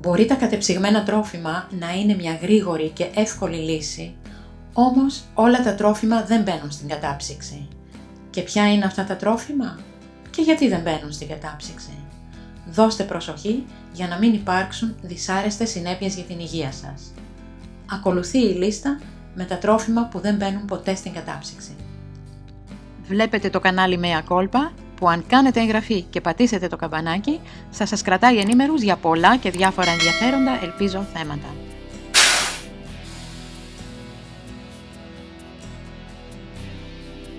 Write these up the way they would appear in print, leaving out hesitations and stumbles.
Μπορεί τα κατεψυγμένα τρόφιμα να είναι μια γρήγορη και εύκολη λύση, όμως όλα τα τρόφιμα δεν μπαίνουν στην κατάψυξη. Και ποια είναι αυτά τα τρόφιμα και γιατί δεν μπαίνουν στην κατάψυξη? Δώστε προσοχή για να μην υπάρξουν δυσάρεστες συνέπειες για την υγεία σας. Ακολουθεί η λίστα με τα τρόφιμα που δεν μπαίνουν ποτέ στην κατάψυξη. Βλέπετε το κανάλι Mea Culpa, που αν κάνετε εγγραφή και πατήσετε το καμπανάκι, θα σας κρατάει ενήμερους για πολλά και διάφορα ενδιαφέροντα, ελπίζω, θέματα.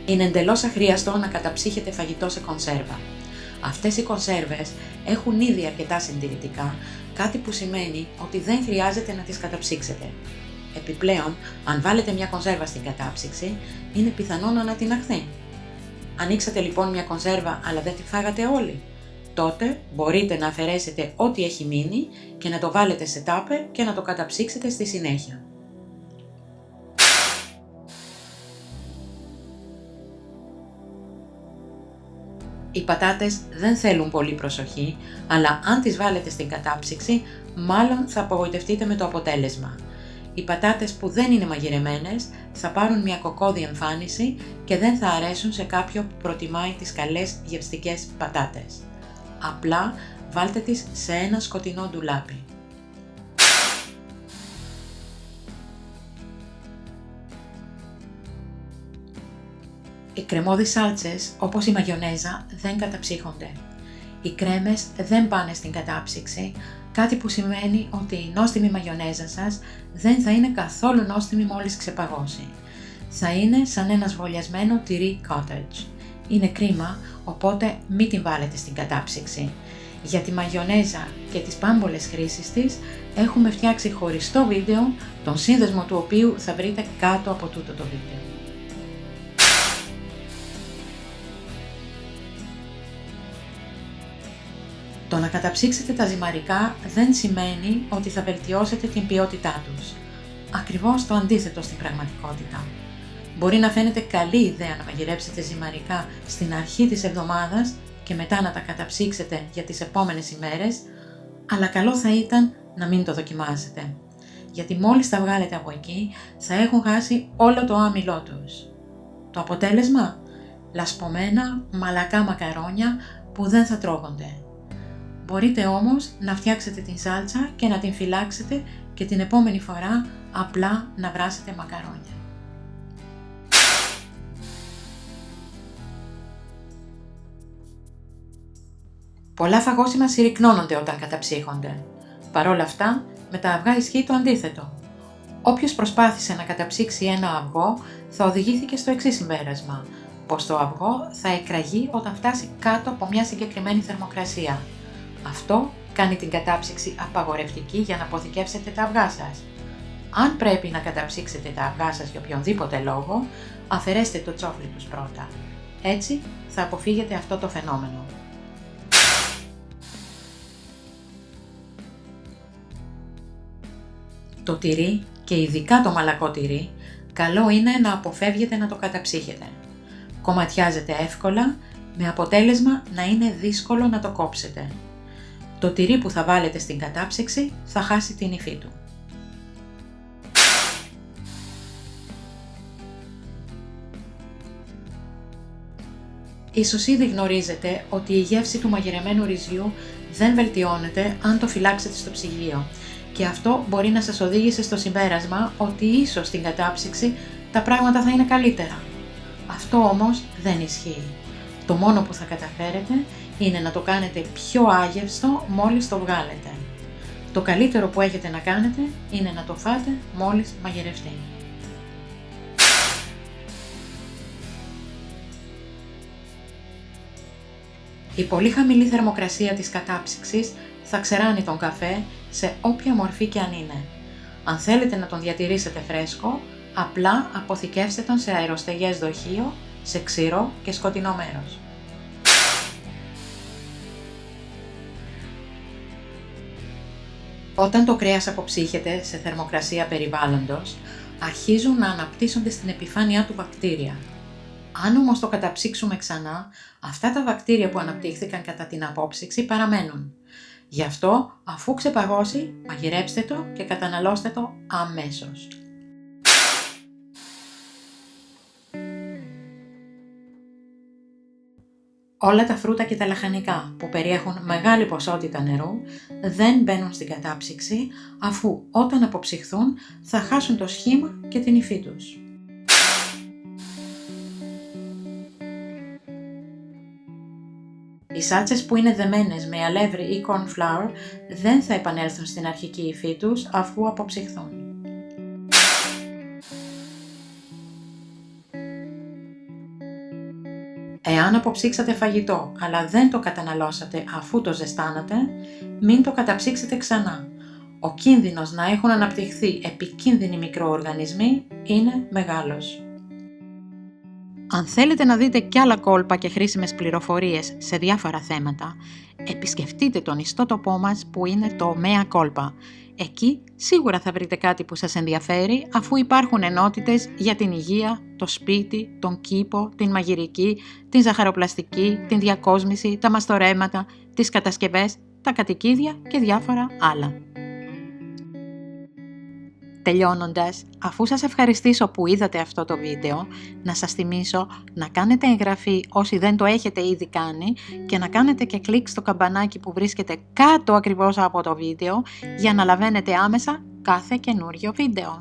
Είναι εντελώς αχρίαστο να καταψύχετε φαγητό σε κονσέρβα. Αυτές οι κονσέρβες έχουν ήδη αρκετά συντηρητικά, κάτι που σημαίνει ότι δεν χρειάζεται να τις καταψύξετε. Επιπλέον, αν βάλετε μια κονσέρβα στην κατάψυξη, είναι πιθανό να ανατιναχθεί. Ανοίξατε λοιπόν μια κονσέρβα αλλά δεν τη φάγατε όλη, τότε μπορείτε να αφαιρέσετε ό,τι έχει μείνει και να το βάλετε σε τάπερ και να το καταψύξετε στη συνέχεια. Οι πατάτες δεν θέλουν πολύ προσοχή, αλλά αν τις βάλετε στην κατάψυξη, μάλλον θα απογοητευτείτε με το αποτέλεσμα. Οι πατάτες που δεν είναι μαγειρεμένες θα πάρουν μια κοκόδη εμφάνιση και δεν θα αρέσουν σε κάποιον που προτιμάει τις καλές γευστικές πατάτες. Απλά βάλτε τις σε ένα σκοτεινό ντουλάπι. Οι κρεμώδεις σάλτσες, όπως η μαγιονέζα, δεν καταψύχονται. Οι κρέμες δεν πάνε στην κατάψυξη, κάτι που σημαίνει ότι η νόστιμη μαγιονέζα σας δεν θα είναι καθόλου νόστιμη μόλις ξεπαγώσει. Θα είναι σαν ένα σβολιασμένο τυρί cottage. Είναι κρίμα, οπότε μην την βάλετε στην κατάψυξη. Για τη μαγιονέζα και τις πάμπολες χρήσεις της έχουμε φτιάξει χωριστό βίντεο, τον σύνδεσμο του οποίου θα βρείτε κάτω από τούτο το βίντεο. Το να καταψύξετε τα ζυμαρικά δεν σημαίνει ότι θα βελτιώσετε την ποιότητά τους. Ακριβώς το αντίθετο στην πραγματικότητα. Μπορεί να φαίνεται καλή ιδέα να μαγειρέψετε ζυμαρικά στην αρχή της εβδομάδας και μετά να τα καταψύξετε για τις επόμενες ημέρες, αλλά καλό θα ήταν να μην το δοκιμάσετε. Γιατί μόλις τα βγάλετε από εκεί θα έχουν χάσει όλο το άμυλό τους. Το αποτέλεσμα? Λασπωμένα, μαλακά μακαρόνια που δεν θα τρώγονται. Μπορείτε όμως να φτιάξετε την σάλτσα και να την φυλάξετε και την επόμενη φορά απλά να βράσετε μακαρόνια. Πολλά φαγόσιμα συρρυκνώνονται όταν καταψύχονται. Παρ' όλα αυτά, με τα αυγά ισχύει το αντίθετο. Όποιος προσπάθησε να καταψύξει ένα αυγό θα οδηγήθηκε στο εξής συμπέρασμα, πως το αυγό θα εκραγεί όταν φτάσει κάτω από μια συγκεκριμένη θερμοκρασία. Αυτό κάνει την κατάψυξη απαγορευτική για να αποθηκεύσετε τα αυγά σας. Αν πρέπει να καταψύξετε τα αυγά σας για οποιονδήποτε λόγο, αφαιρέστε το τσόφλι τους πρώτα. Έτσι θα αποφύγετε αυτό το φαινόμενο. Το τυρί και ειδικά το μαλακό τυρί, καλό είναι να αποφεύγετε να το καταψύχετε. Κομματιάζεται εύκολα, με αποτέλεσμα να είναι δύσκολο να το κόψετε. Το τυρί που θα βάλετε στην κατάψυξη θα χάσει την υφή του. Ίσως ήδη γνωρίζετε ότι η γεύση του μαγειρεμένου ρυζιού δεν βελτιώνεται αν το φυλάξετε στο ψυγείο και αυτό μπορεί να σας οδήγησε στο συμπέρασμα ότι ίσως στην κατάψυξη τα πράγματα θα είναι καλύτερα. Αυτό όμως δεν ισχύει. Το μόνο που θα καταφέρετε είναι να το κάνετε πιο άγευστο μόλις το βγάλετε. Το καλύτερο που έχετε να κάνετε είναι να το φάτε μόλις μαγειρευτεί. Η πολύ χαμηλή θερμοκρασία της κατάψυξης θα ξεράνει τον καφέ σε όποια μορφή και αν είναι. Αν θέλετε να τον διατηρήσετε φρέσκο, απλά αποθηκεύστε τον σε αεροστεγές δοχείο, σε ξηρό και σκοτεινό μέρος. Όταν το κρέας αποψύχεται σε θερμοκρασία περιβάλλοντος, αρχίζουν να αναπτύσσονται στην επιφάνειά του βακτήρια. Αν όμως το καταψύξουμε ξανά, αυτά τα βακτήρια που αναπτύχθηκαν κατά την απόψυξη παραμένουν. Γι' αυτό, αφού ξεπαγώσει, μαγειρέψτε το και καταναλώστε το αμέσως. Όλα τα φρούτα και τα λαχανικά που περιέχουν μεγάλη ποσότητα νερού δεν μπαίνουν στην κατάψυξη, αφού όταν αποψυχθούν θα χάσουν το σχήμα και την υφή τους. Οι σάλτσες που είναι δεμένες με αλεύρι ή corn flour δεν θα επανέλθουν στην αρχική υφή τους αφού αποψυχθούν. Εάν αποψύξατε φαγητό αλλά δεν το καταναλώσατε αφού το ζεστάνατε, μην το καταψύξετε ξανά. Ο κίνδυνος να έχουν αναπτυχθεί επικίνδυνοι μικροοργανισμοί είναι μεγάλος. Αν θέλετε να δείτε κι άλλα κόλπα και χρήσιμες πληροφορίες σε διάφορα θέματα, επισκεφτείτε τον ιστότοπό μας που είναι το Mea Culpa. Εκεί σίγουρα θα βρείτε κάτι που σας ενδιαφέρει, αφού υπάρχουν ενότητες για την υγεία, το σπίτι, τον κήπο, την μαγειρική, την ζαχαροπλαστική, την διακόσμηση, τα μαστορέματα, τις κατασκευές, τα κατοικίδια και διάφορα άλλα. Τελειώνοντας, αφού σας ευχαριστήσω που είδατε αυτό το βίντεο, να σας θυμίσω να κάνετε εγγραφή όσοι δεν το έχετε ήδη κάνει και να κάνετε και κλικ στο καμπανάκι που βρίσκεται κάτω ακριβώς από το βίντεο για να λαβαίνετε άμεσα κάθε καινούριο βίντεο.